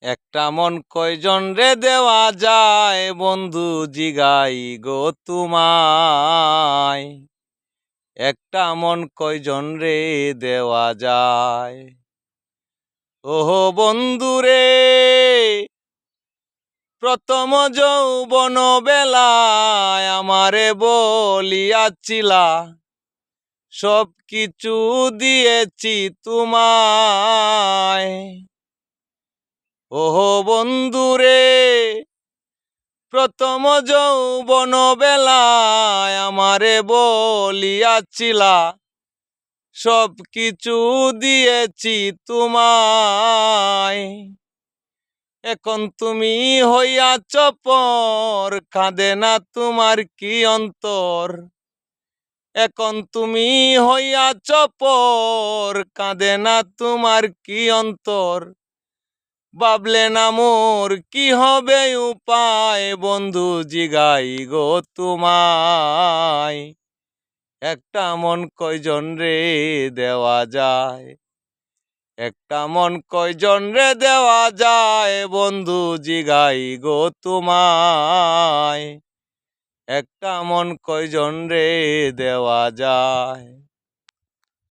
একটা মন কয়জন রে দেওয়া যায় বন্ধু জিগাই গো তোমায়। একটা মন কয়জন রে দেওয়া যায়। ওহো বন্ধু রে, প্রথম যৌবন বেলায় আমারে বলিয়াছিলা সব কিছু দিয়েছি তোমায়। ওহো বন্ধু রে, প্রথম যৌবন বেলায় আমারে বলিয়াছিলা সব কিছু দিয়েছি তোমায়। এখন তুমি হইয়াছ পর, কাঁদে না তোমার কি অন্তর। এখন তুমি হইয়াছ পর, কাঁদে না তোমার কি অন্তর। ভাবলে না মোর কি হবে উপায় বন্ধু জিগাই গো তোমায়। একটা মন কয়জন রে দেওয়া যায়। একটা মন কয়জন রে দেওয়া যায় বন্ধু জিগাই গো তোমায়। একটা মন কয়জন রে দেওয়া যায়।